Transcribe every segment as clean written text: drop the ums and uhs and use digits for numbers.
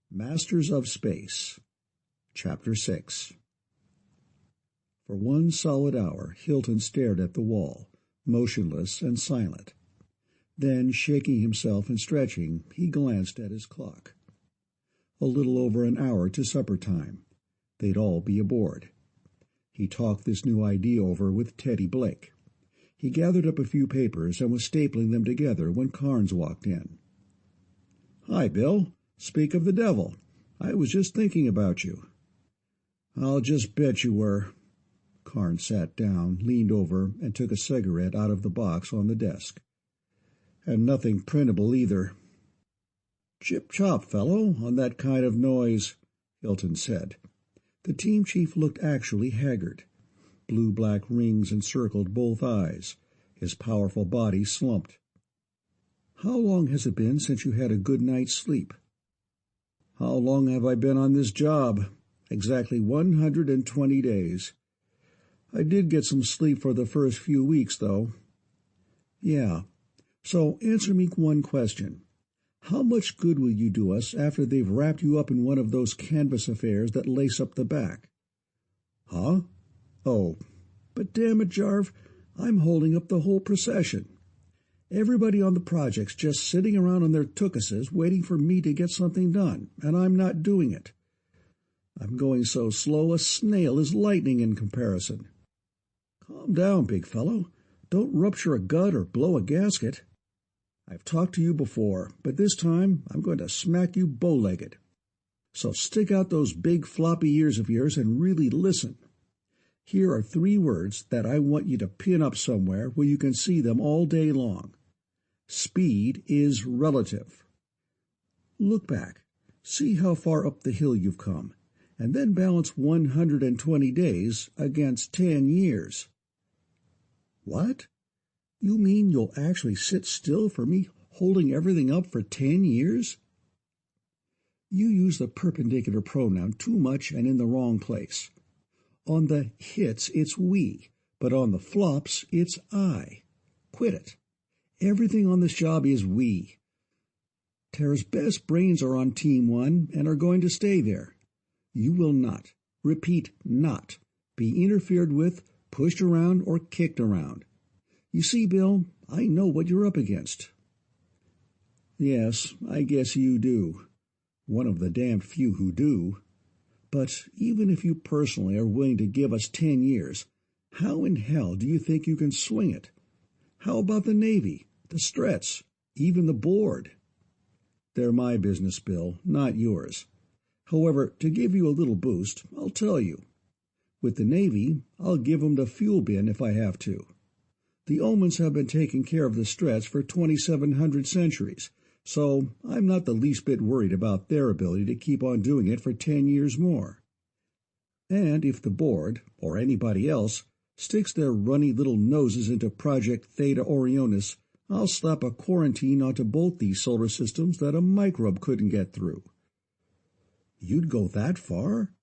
Masters of Space, Chapter 6. For 1 solid hour Hilton stared at the wall, motionless and silent. Then, shaking himself and stretching, he glanced at his clock. A little over an hour to supper time. They'd all be aboard. He talked this new idea over with Teddy Blake. He gathered up a few papers and was stapling them together when Carnes walked in. "Hi, Bill. Speak of the devil. I was just thinking about you." "I'll just bet you were." Carnes sat down, leaned over, and took a cigarette out of the box on the desk. "And nothing printable either." "Chip-chop, fellow, on that kind of noise," Hilton said. The team chief looked actually haggard. Blue-black rings encircled both eyes. His powerful body slumped. "How long has it been since you had a good night's sleep?" "How long have I been on this job? Exactly 120 days. I did get some sleep for the first few weeks, though." "Yeah. So answer me one question. How much good will you do us after they've wrapped you up in one of those canvas affairs that lace up the back?" "Huh? Oh, but damn it, Jarv, I'm holding up the whole procession. Everybody on the project's just sitting around on their tookuses waiting for me to get something done, and I'm not doing it. I'm going so slow a snail is lightning in comparison." "Calm down, big fellow. Don't rupture a gut or blow a gasket. I've talked to you before, but this time I'm going to smack you bow-legged. So stick out those big floppy ears of yours and really listen. Here are 3 words that I want you to pin up somewhere where you can see them all day long. Speed is relative. Look back. See how far up the hill you've come, and then balance 120 days against 10 years. "What? You mean you'll actually sit still for me holding everything up for 10 years? You use the perpendicular pronoun too much and in the wrong place. On the hits, it's we, but on the flops, it's I. Quit it. Everything on this job is we. Tara's best brains are on Team 1 and are going to stay there. You will not, repeat, not, be interfered with, pushed around, or kicked around. You see, Bill, I know what you're up against." "Yes, I guess you do. One of the damned few who do. But even if you personally are willing to give us 10 years, how in hell do you think you can swing it? How about the Navy, the Strets, even the board?" "They're my business, Bill, not yours. However, to give you a little boost, I'll tell you. With the Navy, I'll give 'em the fuel bin if I have to. The Omans have been taking care of the Strets for 2,700 centuries, so I'm not the least bit worried about their ability to keep on doing it for 10 years more. And if the board, or anybody else, sticks their runny little noses into Project Theta Orionis, I'll slap a quarantine onto both these solar systems that a microbe couldn't get through." "You'd go that far?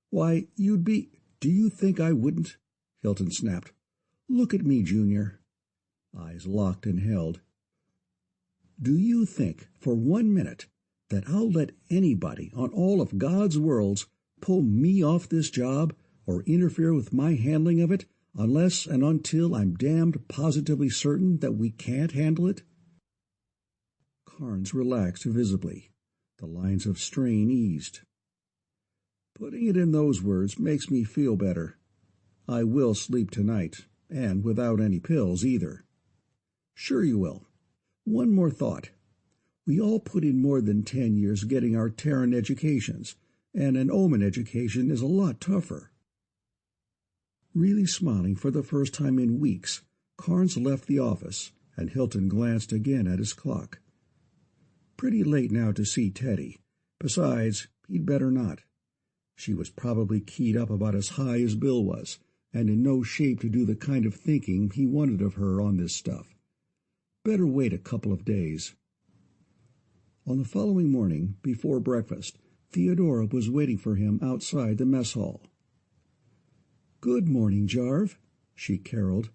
Why, you'd be—" "Do you think I wouldn't?" Hilton snapped. "Look at me, Junior." Eyes locked and held. "Do you think, for 1 minute, that I'll let anybody on all of God's worlds pull me off this job or interfere with my handling of it unless and until I'm damned positively certain that we can't handle it?" Carnes relaxed visibly. The lines of strain eased. "Putting it in those words makes me feel better. I will sleep tonight, and without any pills either." "Sure you will. One more thought. We all put in more than 10 years getting our Terran educations, and an Oman education is a lot tougher." Really smiling for the first time in weeks, Carnes left the office, and Hilton glanced again at his clock. Pretty late now to see Teddy. Besides, he'd better not. She was probably keyed up about as high as Bill was, and in no shape to do the kind of thinking he wanted of her on this stuff. Better wait a couple of days. On the following morning, before breakfast, Theodora was waiting for him outside the mess hall. "Good morning, Jarv," she caroled.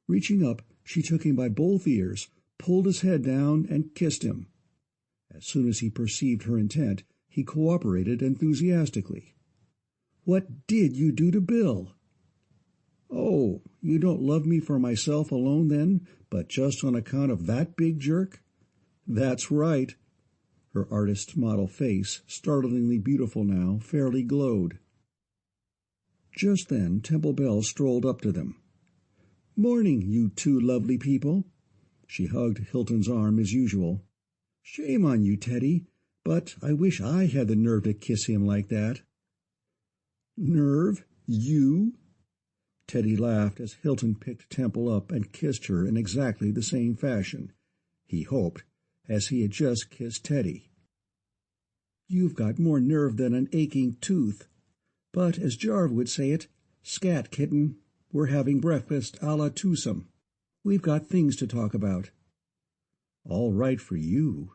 Reaching up, she took him by both ears, pulled his head down, and kissed him. As soon as he perceived her intent, He cooperated enthusiastically. "What did you do to Bill?" "Oh, you don't love me for myself alone then, but just on account of that big jerk?" "That's right." Her artist model face, startlingly beautiful now, fairly glowed. Just then Temple Bell strolled up to them. "Morning, you two lovely people." She hugged Hilton's arm as usual. "Shame on you, Teddy, but I wish I had the nerve to kiss him like that." "Nerve? You?" Teddy laughed as Hilton picked Temple up and kissed her in exactly the same fashion, he hoped, as he had just kissed Teddy. "You've got more nerve than an aching tooth. But, as Jarve would say it, scat, kitten, we're having breakfast a la twosome. We've got things to talk about." "All right for you,"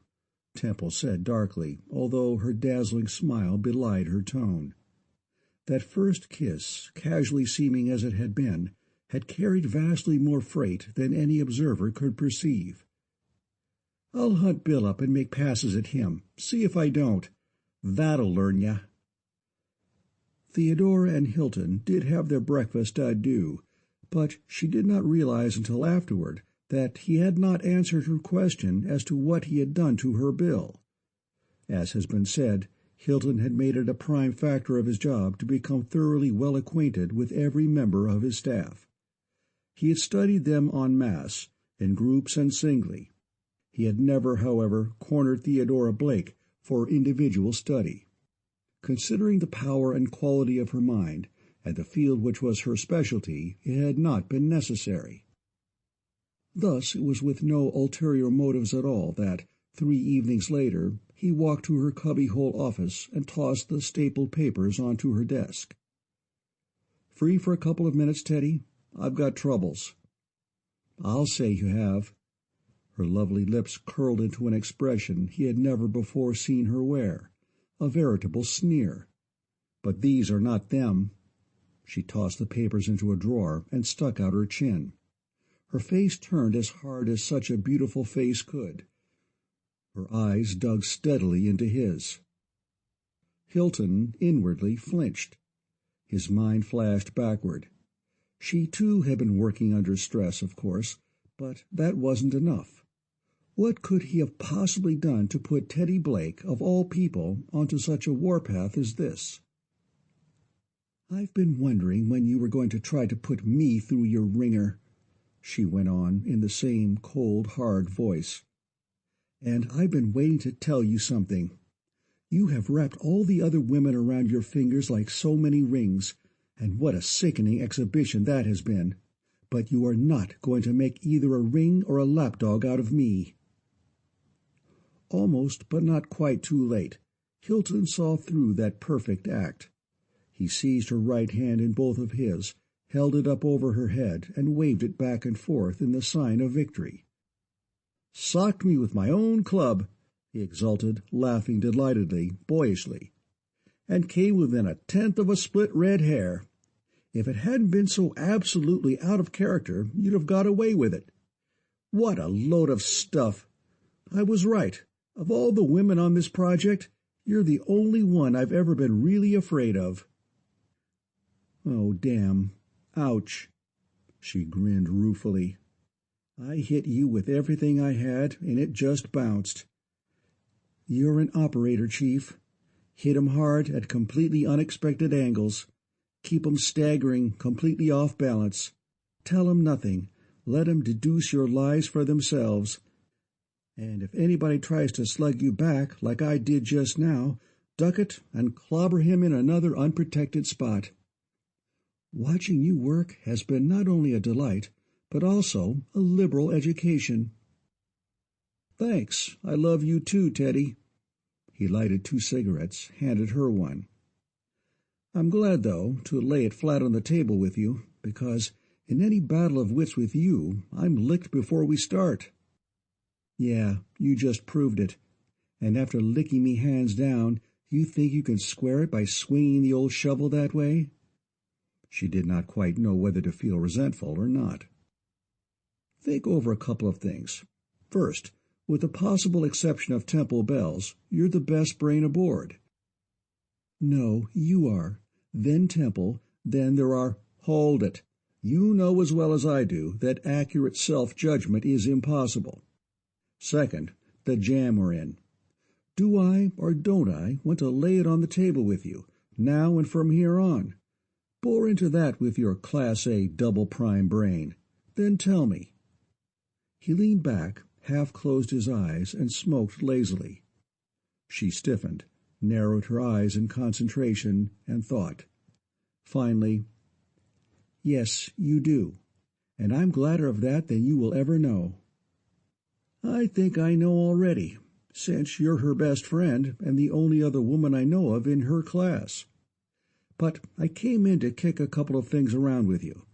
Temple said darkly, although her dazzling smile belied her tone. That first kiss, casually seeming as it had been, had carried vastly more freight than any observer could perceive. "I'll hunt Bill up and make passes at him. See if I don't. That'll learn ya." Theodora and Hilton did have their breakfast due, but she did not realize until afterward that he had not answered her question as to what he had done to her Bill. As has been said, Hilton had made it a prime factor of his job to become thoroughly well acquainted with every member of his staff. He had studied them en masse, in groups and singly. He had never, however, cornered Theodora Blake for individual study. Considering the power and quality of her mind, and the field which was her specialty, it had not been necessary. Thus it was with no ulterior motives at all that, 3 evenings later, he walked to her cubbyhole office and tossed the stapled papers onto her desk. "Free for a couple of minutes, Teddy? I've got troubles." "I'll say you have." Her lovely lips curled into an expression he had never before seen her wear, a veritable sneer. "But these are not them." She tossed the papers into a drawer and stuck out her chin. Her face turned as hard as such a beautiful face could. Her eyes dug steadily into his. Hilton inwardly flinched. His mind flashed backward. She too had been working under stress, of course, but that wasn't enough. What could he have possibly done to put Teddy Blake, of all people, onto such a warpath as this? "I've been wondering when you were going to try to put me through your ringer," she went on in the same cold, hard voice. "And I've been waiting to tell you something. You have wrapped all the other women around your fingers like so many rings, and what a sickening exhibition that has been. But you are not going to make either a ring or a lapdog out of me." Almost, but not quite too late, Hilton saw through that perfect act. He seized her right hand in both of his, held it up over her head, and waved it back and forth in the sign of victory. "Socked me with my own club," he exulted, laughing delightedly, boyishly, "and came within 1/10 of a split red hair. If it hadn't been so absolutely out of character, you'd have got away with it. What a load of stuff! I was right. Of all the women on this project, you're the only one I've ever been really afraid of." "Oh, damn. Ouch." She grinned ruefully. "I hit you with everything I had, and it just bounced. You're an operator, Chief. Hit 'em hard at completely unexpected angles. Keep 'em staggering, completely off balance. Tell 'em nothing. Let 'em deduce your lies for themselves. And if anybody tries to slug you back like I did just now, duck it and clobber him in another unprotected spot. Watching you work has been not only a delight, but also a liberal education." "Thanks. I love you too, Teddy." He lighted 2 cigarettes, handed her one. "I'm glad, though, to lay it flat on the table with you, because in any battle of wits with you, I'm licked before we start." "Yeah, you just proved it. And after licking me hands down, you think you can square it by swinging the old shovel that way?" She did not quite know whether to feel resentful or not. "Think over a couple of things. First, with the possible exception of Temple Bell's, you're the best brain aboard. No, you are. Then Temple. Then there are— Hold it. You know as well as I do that accurate self-judgment is impossible. Second, the jam we're in. Do I, or don't I, want to lay it on the table with you, now and from here on? Bore into that with your Class A double-prime brain. Then tell me. He leaned back, half-closed his eyes, and smoked lazily. She stiffened, narrowed her eyes in concentration, and thought. Finally, yes, you do, and I'm gladder of that than you will ever know. I think I know already, since you're her best friend and the only other woman I know of in her class. But I came in to kick a couple of things around with you.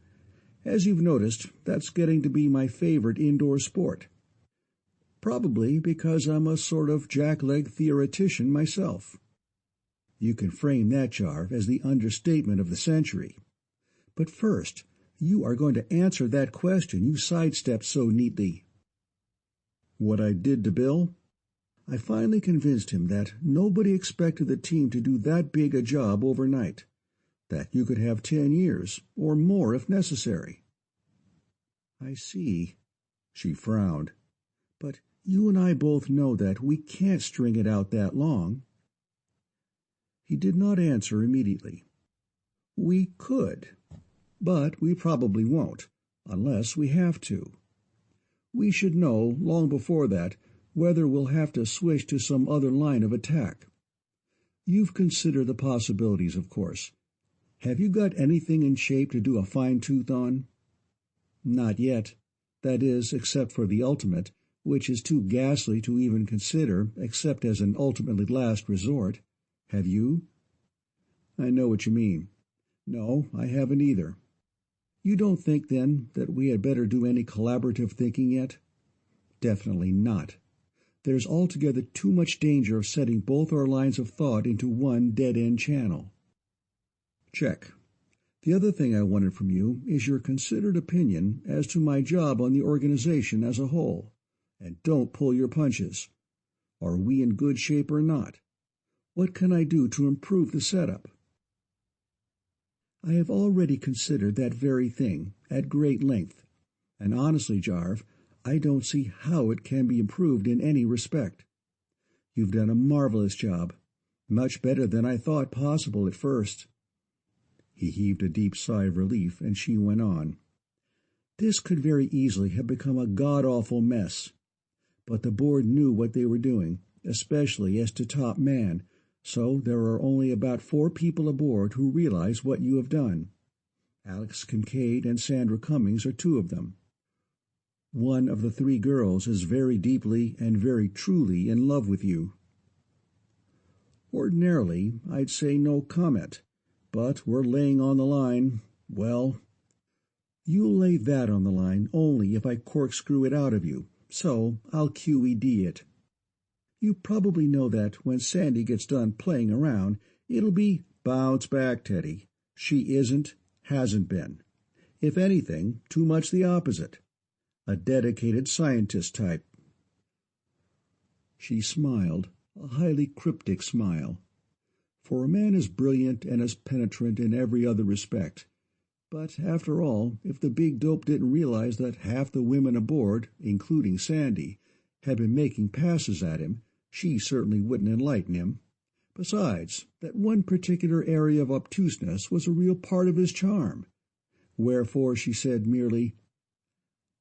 As you've noticed, that's getting to be my favorite indoor sport. Probably because I'm a sort of jackleg theoretician myself. You can frame that, Jarve, as the understatement of the century. But first, you are going to answer that question you sidestepped so neatly. What I did to Bill? I finally convinced him that nobody expected the team to do that big a job overnight, that you could have 10 years, or more if necessary. I see. She frowned. But you and I both know that we can't string it out that long. He did not answer immediately. We could, but we probably won't, unless we have to. We should know, long before that, whether we'll have to switch to some other line of attack. You've considered the possibilities, of course. Have you got anything in shape to do a fine-tooth on? Not yet. That is, except for the ultimate, which is too ghastly to even consider, except as an ultimately last resort. Have you? I know what you mean. No, I haven't either. You don't think, then, that we had better do any collaborative thinking yet? Definitely not. There's altogether too much danger of setting both our lines of thought into one dead-end channel. Check. The other thing I wanted from you is your considered opinion as to my job on the organization as a whole. And don't pull your punches. Are we in good shape or not? What can I do to improve the setup? I have already considered that very thing at great length, and honestly, Jarve, I don't see how it can be improved in any respect. You've done a marvelous job, much better than I thought possible at first. He heaved a deep sigh of relief, and she went on. This could very easily have become a god-awful mess, but the board knew what they were doing, especially as to top man, so there are only about 4 people aboard who realize what you have done. Alex Kincaid and Sandra Cummings are 2 of them. One of the 3 girls is very deeply and very truly in love with you. Ordinarily, I'd say no comment, but we're laying on the line, well, you'll lay that on the line only if I corkscrew it out of you, so I'll QED it. You probably know that when Sandy gets done playing around, it'll be, bounce back, Teddy. She hasn't been. If anything, too much the opposite. A dedicated scientist type. She smiled, a highly cryptic smile. For a man as brilliant and as penetrant in every other respect. But, after all, if the big dope didn't realize that half the women aboard, including Sandy, had been making passes at him, she certainly wouldn't enlighten him. Besides, that one particular area of obtuseness was a real part of his charm. Wherefore she said merely,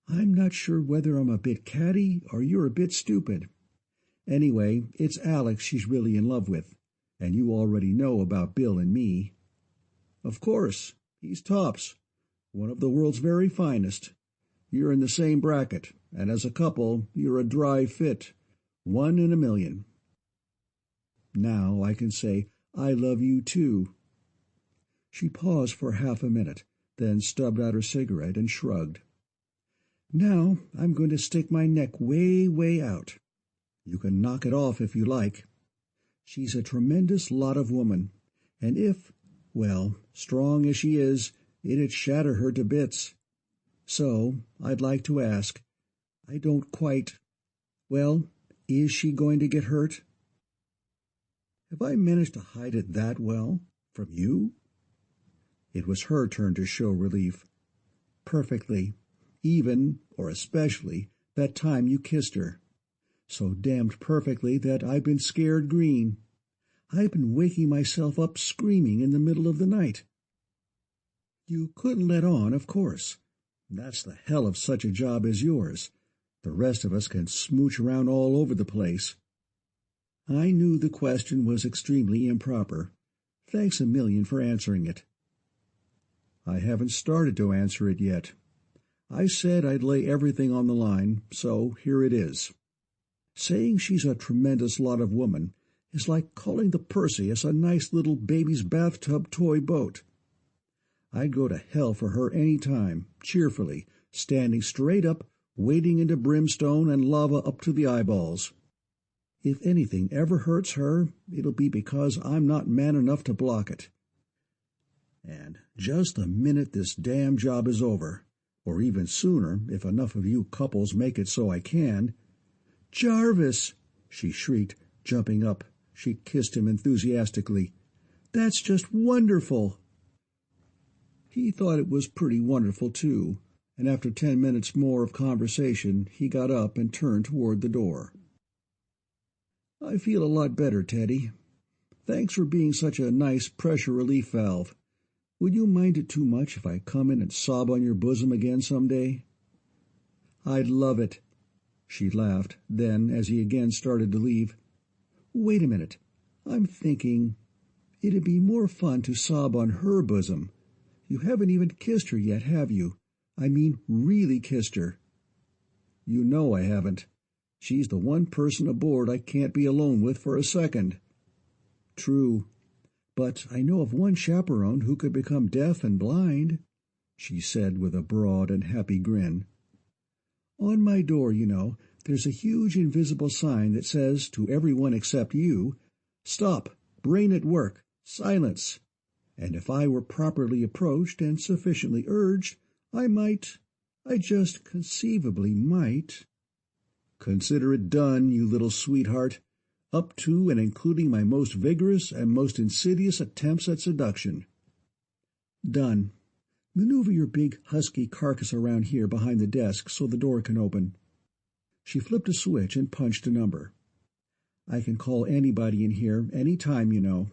I'm not sure whether I'm a bit catty or you're a bit stupid. Anyway, it's Alex she's really in love with, and you already know about Bill and me. Of course, he's tops, one of the world's very finest. You're in the same bracket, and as a couple, you're a dry fit. 1 in a million. Now I can say, I love you too. She paused for half a minute, then stubbed out her cigarette and shrugged. Now I'm going to stick my neck way, way out. You can knock it off if you like. She's a tremendous lot of woman, and if, well, strong as she is, it'd shatter her to bits. So, I'd like to ask, I don't quite, well, is she going to get hurt? Have I managed to hide it that well? From you?" It was her turn to show relief. "Perfectly. Even, or especially, that time you kissed her. So damned perfectly that I've been scared green. I've been waking myself up screaming in the middle of the night. You couldn't let on, of course. That's the hell of such a job as yours. The rest of us can smooch around all over the place." I knew the question was extremely improper. Thanks a million for answering it. I haven't started to answer it yet. I said I'd lay everything on the line, so here it is. Saying she's a tremendous lot of woman is like calling the Perseus a nice little baby's bathtub toy boat. I'd go to hell for her any time, cheerfully, standing straight up, wading into brimstone and lava up to the eyeballs. If anything ever hurts her, it'll be because I'm not man enough to block it. And just the minute this damn job is over, or even sooner if enough of you couples make it so I can— "Jarvis!" she shrieked, jumping up. She kissed him enthusiastically. "That's just wonderful!" He thought it was pretty wonderful, too, and after 10 minutes more of conversation, he got up and turned toward the door. "I feel a lot better, Teddy. Thanks for being such a nice pressure relief valve. Would you mind it too much if I come in and sob on your bosom again some day?" "I'd love it." She laughed. Then, as he again started to leave, "Wait a minute. I'm thinking it'd be more fun to sob on her bosom. You haven't even kissed her yet, have you? I mean, really kissed her." "You know I haven't. She's the one person aboard I can't be alone with for a second." "True. But I know of one chaperone who could become deaf and blind," she said with a broad and happy grin. "On my door, you know, there's a huge invisible sign that says to everyone except you, 'Stop, brain at work, silence.' And if I were properly approached and sufficiently urged, I just conceivably might—" "Consider it done, you little sweetheart, up to and including my most vigorous and most insidious attempts at seduction." "Done. Maneuver your big husky carcass around here behind the desk so the door can open." She flipped a switch and punched a number. "I can call anybody in here any time, you know."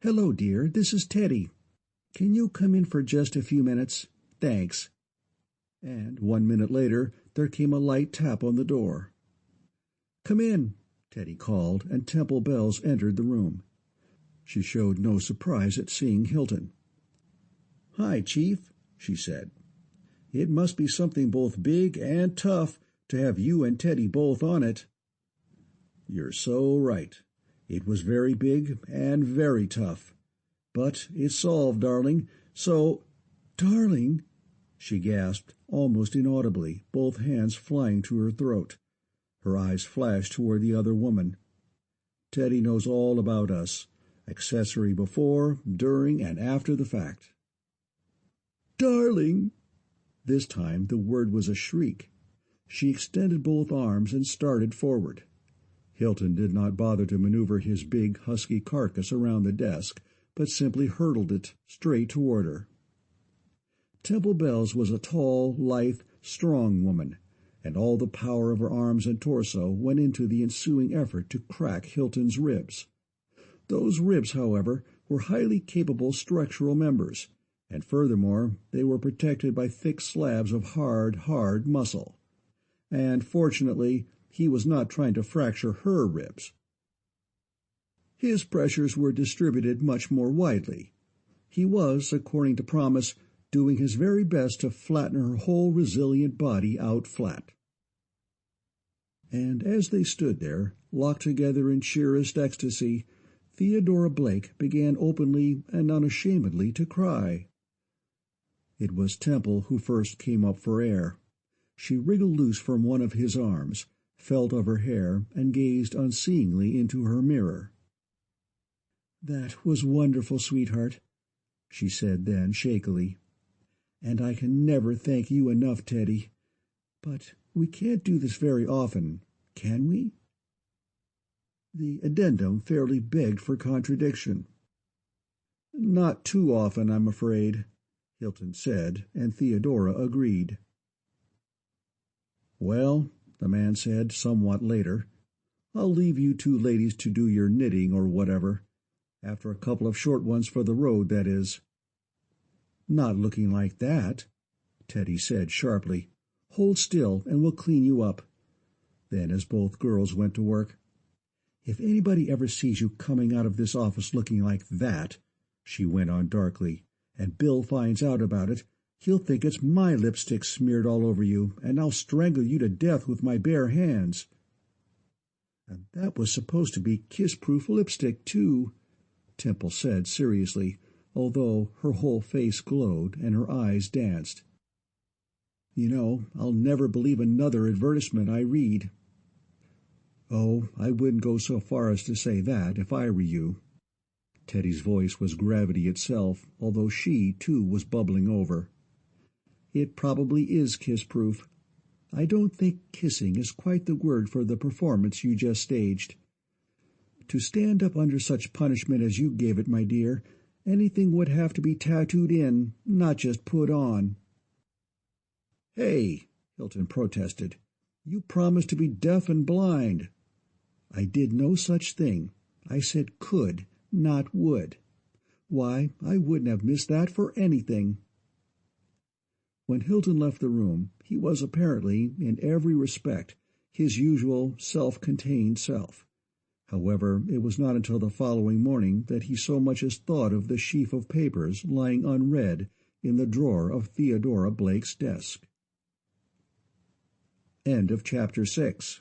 "Hello, dear, this is Teddy. Can you come in for just a few minutes? Thanks." And 1 minute later there came a light tap on the door. "Come in," Teddy called, and Temple Bells entered the room. She showed no surprise at seeing Hilton. "Hi, Chief," she said. "It must be something both big and tough to have you and Teddy both on it." "You're so right. It was very big and very tough. But it's solved, darling, so—" "Darling?" she gasped, almost inaudibly, both hands flying to her throat. Her eyes flashed toward the other woman. "Teddy knows all about us, accessory before, during, and after the fact." "Darling!" This time the word was a shriek. She extended both arms and started forward. Hilton did not bother to maneuver his big, husky carcass around the desk, but simply hurtled it straight toward her. Temple Bells was a tall, lithe, strong woman, and all the power of her arms and torso went into the ensuing effort to crack Hilton's ribs. Those ribs, however, were highly capable structural members, and furthermore they were protected by thick slabs of hard muscle. And fortunately, he was not trying to fracture her ribs. His pressures were distributed much more widely. He was, according to promise, doing his very best to flatten her whole resilient body out flat. And as they stood there, locked together in sheerest ecstasy, Theodora Blake began openly and unashamedly to cry. It was Temple who first came up for air. She wriggled loose from one of his arms, felt of her hair, and gazed unseeingly into her mirror. "That was wonderful, sweetheart," she said then shakily. "And I can never thank you enough, Teddy. But we can't do this very often, can we?" The addendum fairly begged for contradiction. "Not too often, I'm afraid," Hilton said, and Theodora agreed. "Well," the man said somewhat later, "I'll leave you two ladies to do your knitting or whatever. After a couple of short ones for the road, that is." "Not looking like that," Teddy said sharply. "Hold still, and we'll clean you up." Then, as both girls went to work, "If anybody ever sees you coming out of this office looking like that," she went on darkly, "and Bill finds out about it, he'll think it's my lipstick smeared all over you, and I'll strangle you to death with my bare hands." "And that was supposed to be kiss-proof lipstick, too," Temple said seriously, although her whole face glowed and her eyes danced. "You know, I'll never believe another advertisement I read." "Oh, I wouldn't go so far as to say that, if I were you." Teddy's voice was gravity itself, although she, too, was bubbling over. "It probably is kiss-proof. I don't think kissing is quite the word for the performance you just staged. To stand up under such punishment as you gave it, my dear, anything would have to be tattooed in, not just put on." "Hey," Hilton protested, "you promised to be deaf and blind." "I did no such thing. I said could, not would. Why, I wouldn't have missed that for anything." When Hilton left the room, he was apparently, in every respect, his usual self-contained self. However, it was not until the following morning that he so much as thought of the sheaf of papers lying unread in the drawer of Theodora Blake's desk. End of chapter 6.